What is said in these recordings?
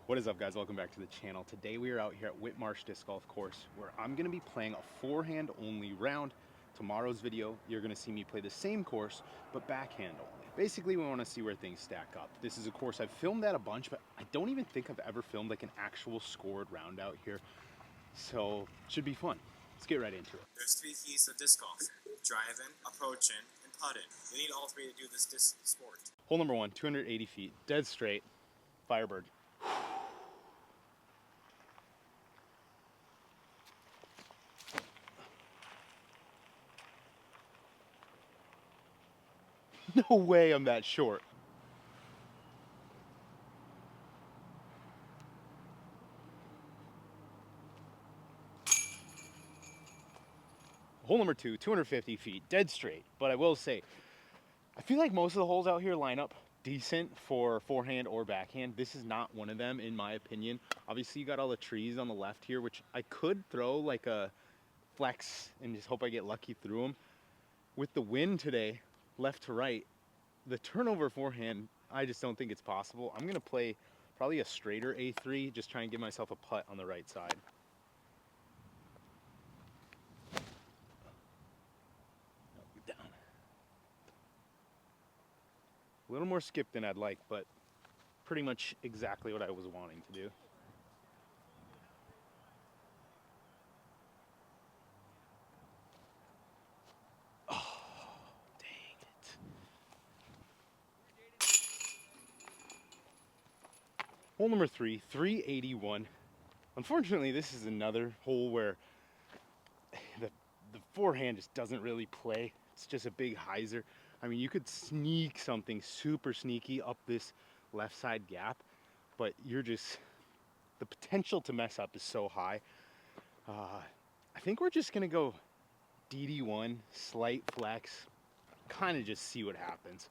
What is up, guys? Welcome back to the channel. Today we are out here at Whitmarsh Disc Golf Course where I'm going to be playing a forehand only round. Tomorrow's video, you're going to see me play the same course, but backhand only. Basically, we want to see where things stack up. This is a course I've filmed at a bunch, but I don't even think I've ever filmed like an actual scored round out here. So, it should be fun. Let's get right into it. There's 3 keys to disc golf: driving, approaching, and putting. You need all 3 to do this disc sport. Hole number 1, 280 feet, dead straight, Firebird. No way I'm that short. Hole number 2, 250 feet, dead straight. But I will say, I feel like most of the holes out here line up decent for forehand or backhand. This is not one of them, in my opinion. Obviously, you got all the trees on the left here, which I could throw like a flex and just hope I get lucky through them. With the wind today, left to right, the turnover forehand, I just don't think it's possible. I'm gonna play probably a straighter A3, just try and give myself a putt on the right side. Down. A little more skip than I'd like, but pretty much exactly what I was wanting to do. Oh, dang it. Hole number 3, 381. Unfortunately, this is another hole where the forehand just doesn't really play. It's just a big hyzer. I mean, you could sneak something super sneaky up this left side gap, but the potential to mess up is so high. I think we're just gonna go DD1, slight flex, kind of just see what happens.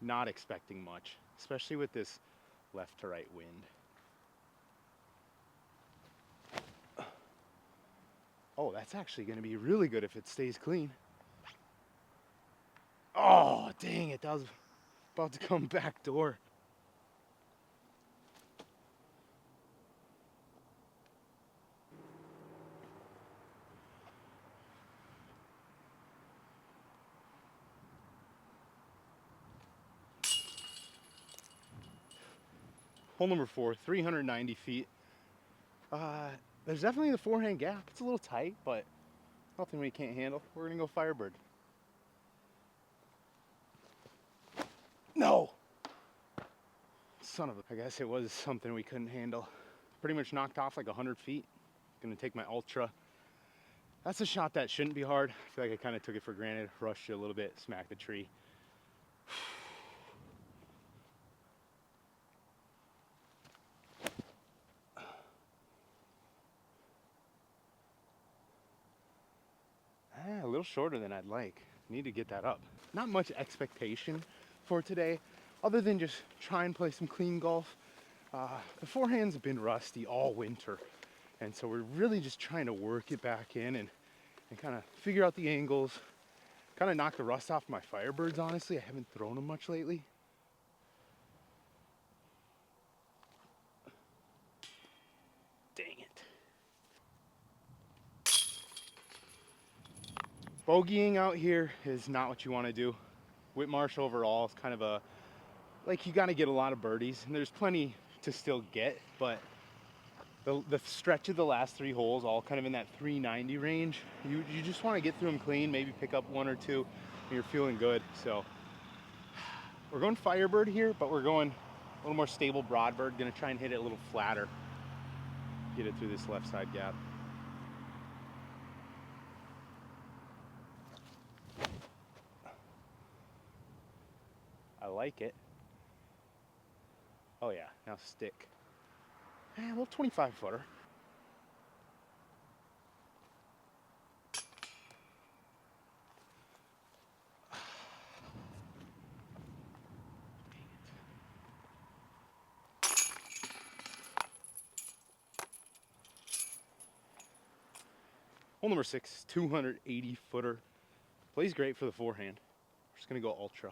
Not expecting much, especially with this left to right wind. Oh, that's actually gonna be really good if it stays clean. Oh, dang it, that was about to come back door. Hole number 4, 390 feet. There's definitely the forehand gap. It's a little tight, but nothing we can't handle. We're gonna go Firebird. No! Son of a, I guess it was something we couldn't handle. Pretty much knocked off like 100 feet. Gonna take my Ultra. That's a shot that shouldn't be hard. I feel like I kind of took it for granted, rushed it a little bit, smacked the tree. A little shorter than I'd like. Need to get that up. Not much expectation for today, other than just try and play some clean golf. The forehand's been rusty all winter, and so we're really just trying to work it back in and kind of figure out the angles, kind of knock the rust off my Firebirds, honestly. I haven't thrown them much lately. Dang it. Bogeying out here is not what you want to do. Whitmarsh overall is kind of a, like, you got to get a lot of birdies, and there's plenty to still get, but the stretch of the last 3 holes, all kind of in that 390 range, you just want to get through them clean, maybe pick up 1 or 2, and you're feeling good. So we're going Firebird here, but we're going a little more stable Broadbird. Gonna try and hit it a little flatter, get it through this left side gap. I like it. Oh yeah, now stick. A little 25 footer. Hole number 6, 280 footer. Plays great for the forehand. We're just gonna go Ultra.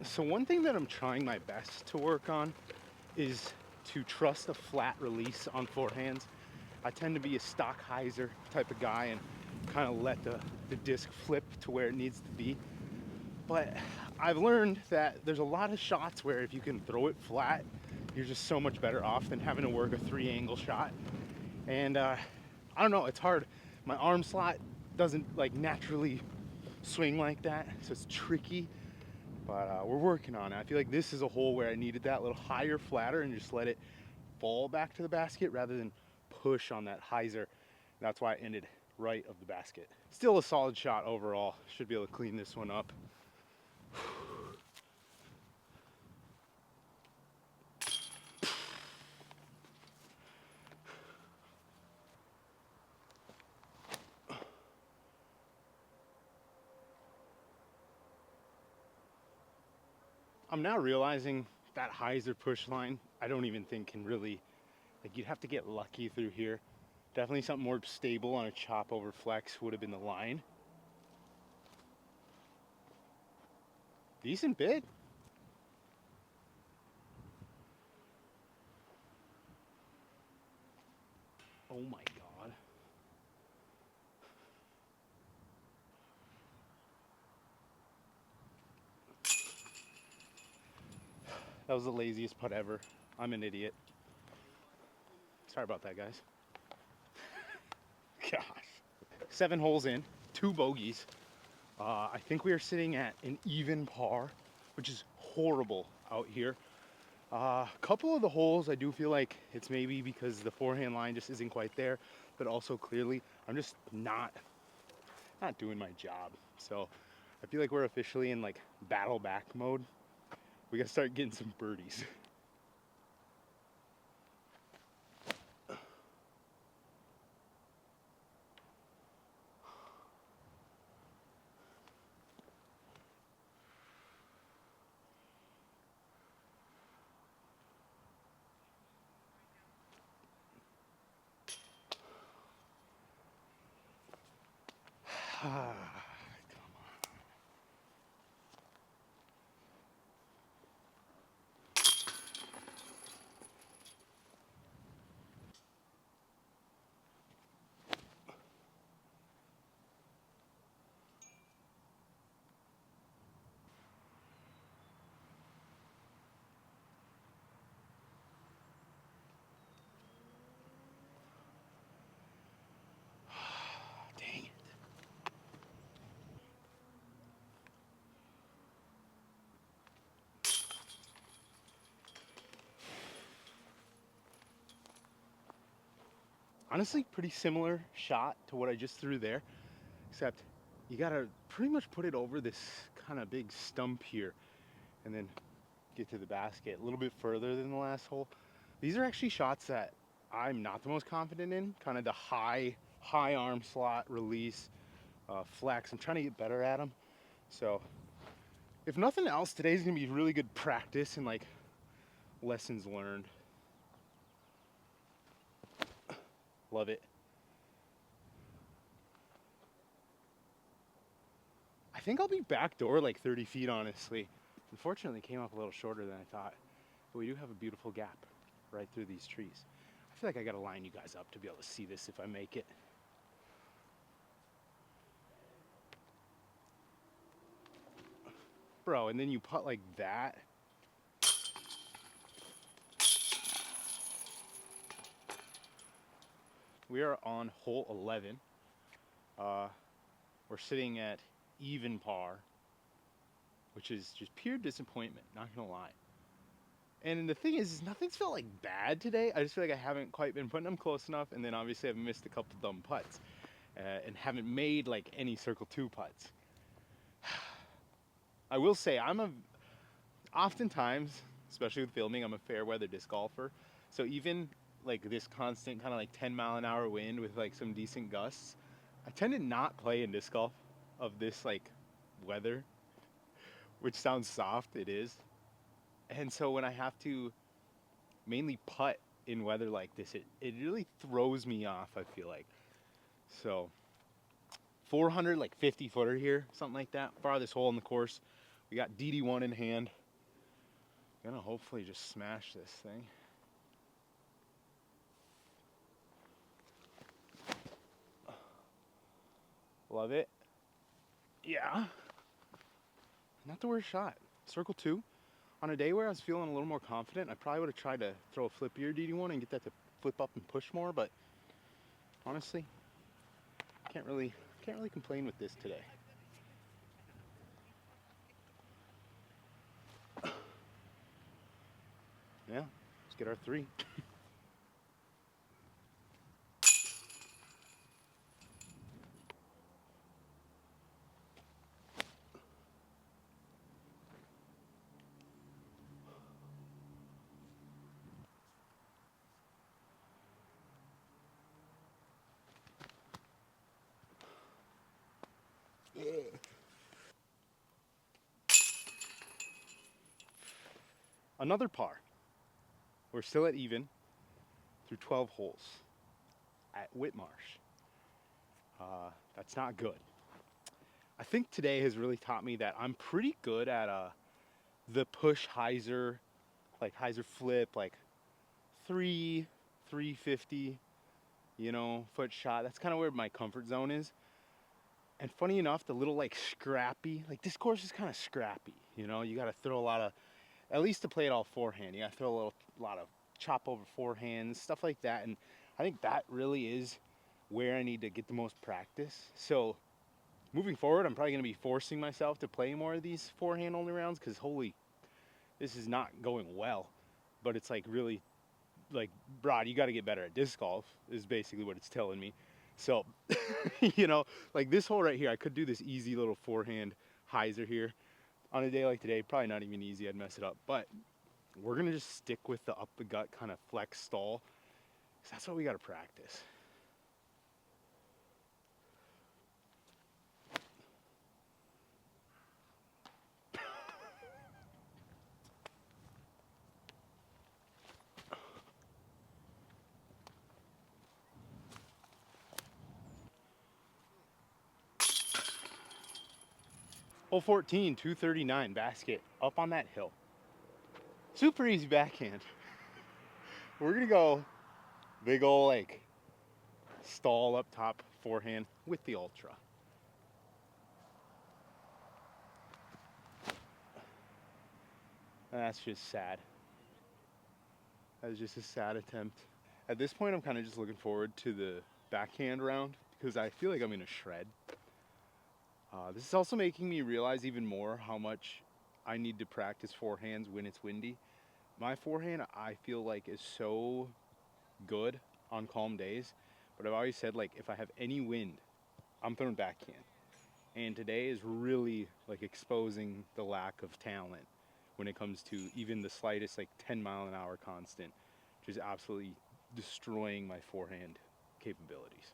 So one thing that I'm trying my best to work on is to trust a flat release on forehands. I tend to be a stock hyzer type of guy and kind of let the disc flip to where it needs to be. But I've learned that there's a lot of shots where if you can throw it flat, you're just so much better off than having to work a 3-angle shot. And I don't know, it's hard. My arm slot doesn't like naturally swing like that, so it's tricky. But we're working on it. I feel like this is a hole where I needed that little higher, flatter, and just let it fall back to the basket rather than push on that hyzer. That's why I ended right of the basket. Still a solid shot overall. Should be able to clean this one up. I'm now realizing that hyzer push line, I don't even think can really, like you'd have to get lucky through here. Definitely something more stable on a chop over flex would have been the line. Decent bit. Oh my God. That was the laziest putt ever. I'm an idiot. Sorry about that, guys. Gosh. 7 holes in, 2 bogeys. I think we are sitting at an even par, which is horrible out here. A couple of the holes, I do feel like it's maybe because the forehand line just isn't quite there, but also clearly I'm just not doing my job. So I feel like we're officially in like battle back mode. We gotta start getting some birdies. Dang it. Honestly, pretty similar shot to what I just threw there, except you gotta pretty much put it over this kind of big stump here and then get to the basket a little bit further than the last hole. These are actually shots that I'm not the most confident in, kind of the high arm slot release, flex. I'm trying to get better at them. So if nothing else, today's gonna be really good practice and like lessons learned. Love it. I think I'll be backdoor like 30 feet, honestly. Unfortunately, it came up a little shorter than I thought. But we do have a beautiful gap right through these trees. I feel like I gotta line you guys up to be able to see this if I make it. Bro, and then you putt like that. We are on hole 11. We're sitting at even par, which is just pure disappointment, not gonna lie. And the thing is nothing's felt like bad today. I just feel like I haven't quite been putting them close enough, and then obviously I've missed a couple dumb putts, and haven't made like any circle 2 putts. I will say oftentimes, especially with filming, I'm a fair weather disc golfer. So even like this constant kind of like 10-mile-an-hour wind with like some decent gusts, I tend to not play in disc golf of this like weather, which sounds soft, it is. And so when I have to mainly putt in weather like this, it really throws me off, I feel like. So 400 like 50 footer here, something like that. Farthest hole in the course. We got DD1 in hand. Gonna hopefully just smash this thing. Love it. Yeah. Not the worst shot. Circle 2. On a day where I was feeling a little more confident, I probably would have tried to throw a flippier DD1 and get that to flip up and push more, but honestly, can't really complain with this today. Yeah, let's get our 3. Another par. We're still at even through 12 holes at Whitmarsh. That's not good. I think today has really taught me that I'm pretty good at the push hyzer, like hyzer flip, like 350, foot shot. That's kind of where my comfort zone is. And funny enough, the little like scrappy, like this course is kind of scrappy. You got to throw a lot of, at least to play it all forehand, you got to throw a lot of chop over forehands, stuff like that. And I think that really is where I need to get the most practice. So moving forward, I'm probably going to be forcing myself to play more of these forehand only rounds because this is not going well. But it's like really, like, Rod, you got to get better at disc golf is basically what it's telling me. So, like this hole right here, I could do this easy little forehand hyzer here. On a day like today, probably not even easy, I'd mess it up. But we're going to just stick with the up the gut kind of flex stall. Because that's what we got to practice. Hole 14, 239, basket, up on that hill. Super easy backhand. We're gonna go big ol' like stall up top forehand with the ultra. And that's just sad. That was just a sad attempt. At this point, I'm kind of just looking forward to the backhand round because I feel like I'm gonna shred. This is also making me realize even more how much I need to practice forehands when it's windy. My forehand, I feel like, is so good on calm days, but I've always said, like, if I have any wind, I'm throwing backhand. And today is really like exposing the lack of talent when it comes to even the slightest like 10-mile-an-hour constant, which is absolutely destroying my forehand capabilities.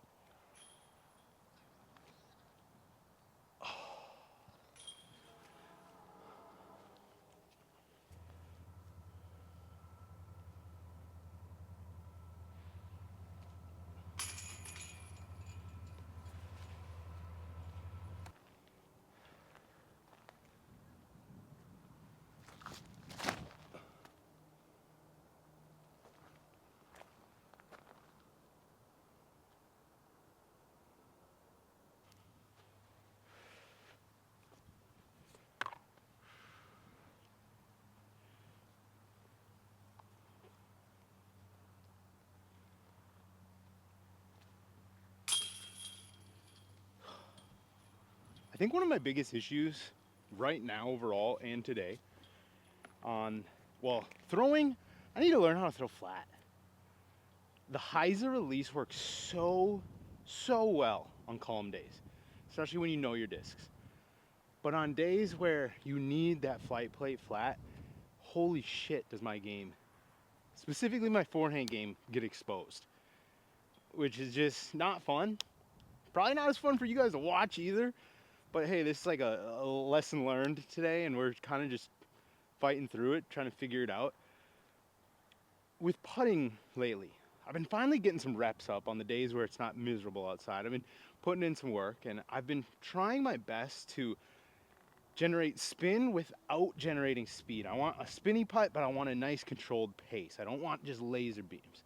I think one of my biggest issues right now overall and today throwing, I need to learn how to throw flat. The hyzer release works so well on calm days, especially when you know your discs. But on days where you need that flight plate flat, holy shit does my game, specifically my forehand game, get exposed. Which is just not fun. Probably not as fun for you guys to watch either. But hey, this is like a lesson learned today, and we're kind of just fighting through it, trying to figure it out. With putting lately, I've been finally getting some reps up on the days where it's not miserable outside. I've been putting in some work, and I've been trying my best to generate spin without generating speed. I want a spinny putt, but I want a nice controlled pace. I don't want just laser beams.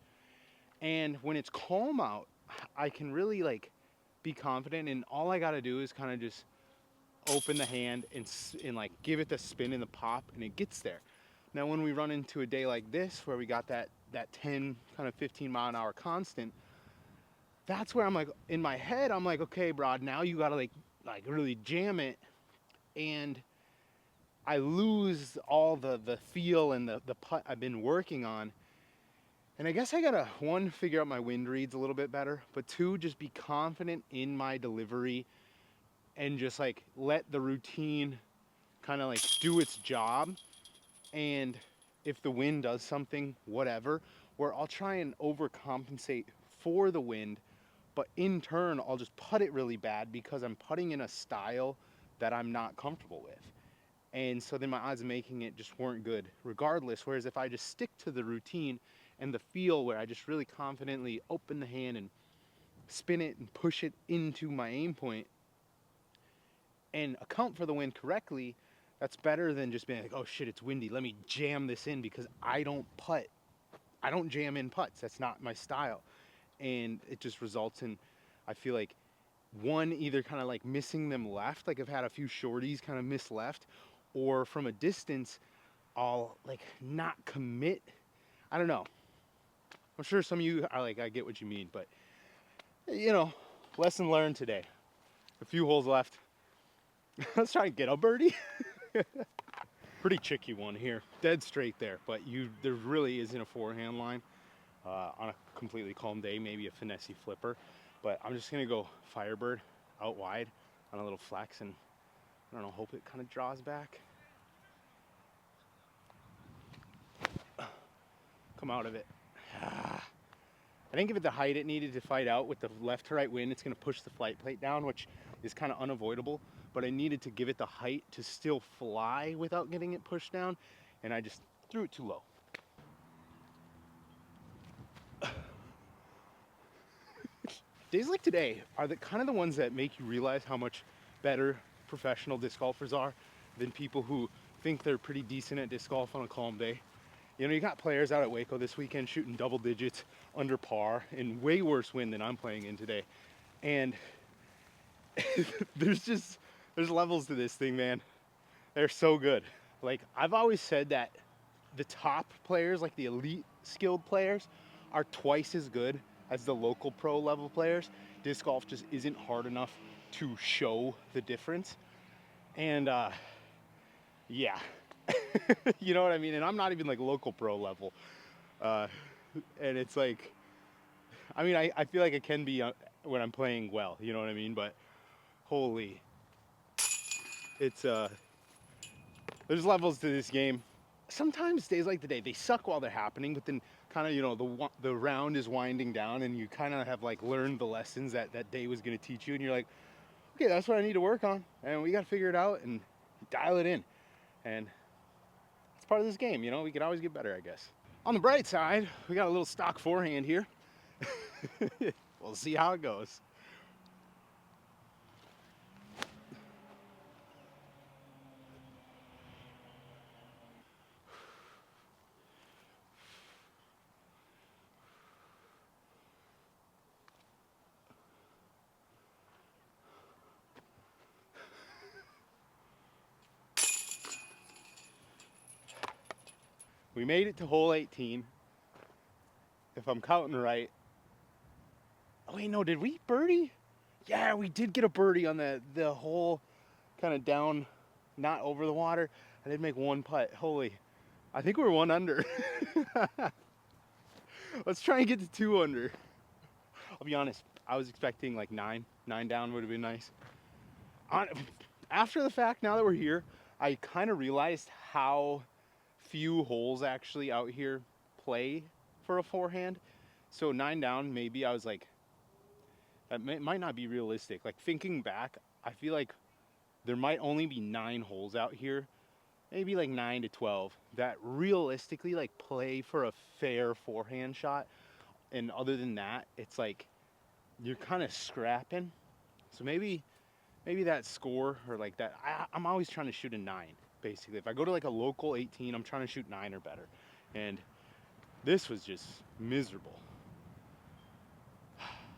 And when it's calm out, I can really like be confident, and all I got to do is kind of just open the hand and like give it the spin and the pop, and it gets there. Now when we run into a day like this where we got that 10 kind of 15 mile an hour constant, that's where I'm like, in my head I'm like, okay Brad, now you got to like really jam it, and I lose all the feel and the putt I've been working on. And I guess I gotta, one, figure out my wind reads a little bit better, but two, just be confident in my delivery and just like let the routine kind of like do its job. And if the wind does something, whatever, where I'll try and overcompensate for the wind, but in turn I'll just putt it really bad because I'm putting in a style that I'm not comfortable with. And so then my odds of making it just weren't good regardless. Whereas if I just stick to the routine and the feel where I just really confidently open the hand and spin it and push it into my aim point and account for the wind correctly, that's better than just being like, oh shit, it's windy, let me jam this in, because I don't putt. I don't jam in putts. That's not my style. And it just results in, I feel like, one, either kind of like missing them left, like I've had a few shorties kind of miss left, or from a distance, I'll like not commit. I don't know. I'm sure some of you are like, I get what you mean, but you know, lesson learned today. A few holes left. Let's try and get a birdie. Pretty tricky one here. Dead straight there, but there really isn't a forehand line on a completely calm day, maybe a finessey flipper. But I'm just gonna go Firebird out wide on a little flex, and I don't know, hope it kind of draws back. Come out of it. I didn't give it the height it needed to fight out. With the left to right wind, it's going to push the flight plate down, which is kind of unavoidable. But I needed to give it the height to still fly without getting it pushed down, and I just threw it too low. Days like today are the kind of the ones that make you realize how much better professional disc golfers are than people who think they're pretty decent at disc golf on a calm day. You know, you got players out at Waco this weekend shooting double digits under par in way worse wind than I'm playing in today. And there's levels to this thing, man. They're so good. Like, I've always said that the top players, like the elite skilled players, are twice as good as the local pro level players. Disc golf just isn't hard enough to show the difference. And yeah, you know what I mean? And I'm not even like local pro level. And it's like, I mean, I feel like it can be when I'm playing well, you know what I mean? But holy, it's there's levels to this game. Sometimes days like today, they suck while they're happening, but then kind of, you know, the round is winding down, and you kind of have like learned the lessons that that day was going to teach you, and you're like, okay, that's what I need to work on, and we got to figure it out and dial it in. And it's part of this game, you know. We can always get better, I guess. On the bright side, we got a little stock forehand here. We'll see how it goes. We made it to hole 18. If I'm counting right. Oh wait, no, did we birdie? Yeah, we did get a birdie on the hole kind of down, not over the water. I did make one putt. Holy, I think we're one under. Let's try and get to 2 under. I'll be honest, I was expecting like 9 down would have been nice. After the fact, now that we're here, I kind of realized how few holes actually out here play for a forehand. So 9 down, maybe I was like, that might not be realistic. Like, thinking back, I feel like there might only be 9 holes out here, maybe like 9 to 12, that realistically like play for a fair forehand shot. And other than that, it's like you're kind of scrapping. So maybe maybe that score or like that. I'm always trying to shoot a 9, basically. If I go to like a local 18, I'm trying to shoot 9 or better. And this was just miserable.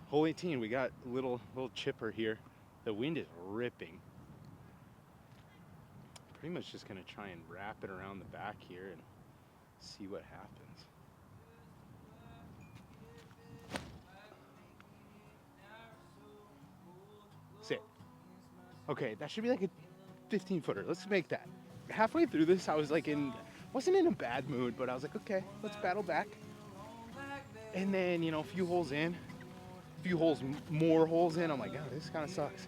Hole 18, we got a little chipper here. The wind is ripping. Pretty much just gonna try and wrap it around the back here and see what happens. Sit. Okay, that should be like a 15 footer. Let's make that. Halfway through this, I was like wasn't in a bad mood, but I was like, okay, let's battle back. And then, you know, a few holes in, more holes in, I'm like, oh, this kind of sucks.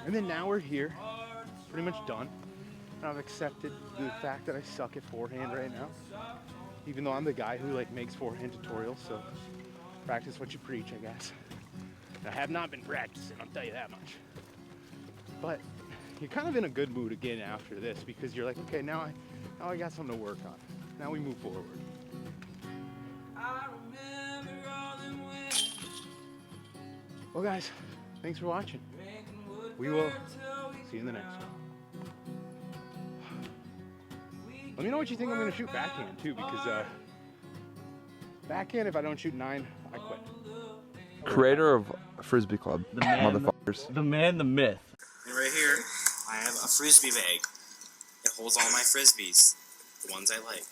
And then now we're here, pretty much done. And I've accepted the fact that I suck at forehand right now, even though I'm the guy who like makes forehand tutorials. So practice what you preach, I guess. I have not been practicing, I'll tell you that much. But you're kind of in a good mood again after this because you're like, okay, now I got something to work on. Now we move forward. Well, guys, thanks for watching. We will see you in the next one. Let me know what you think I'm going to shoot backhand, too, because backhand, if I don't shoot 9, I quit. Creator of Frisbee Club, the man, motherfuckers. The man, the myth. And right here, I have a frisbee bag. It holds all my frisbees, the ones I like.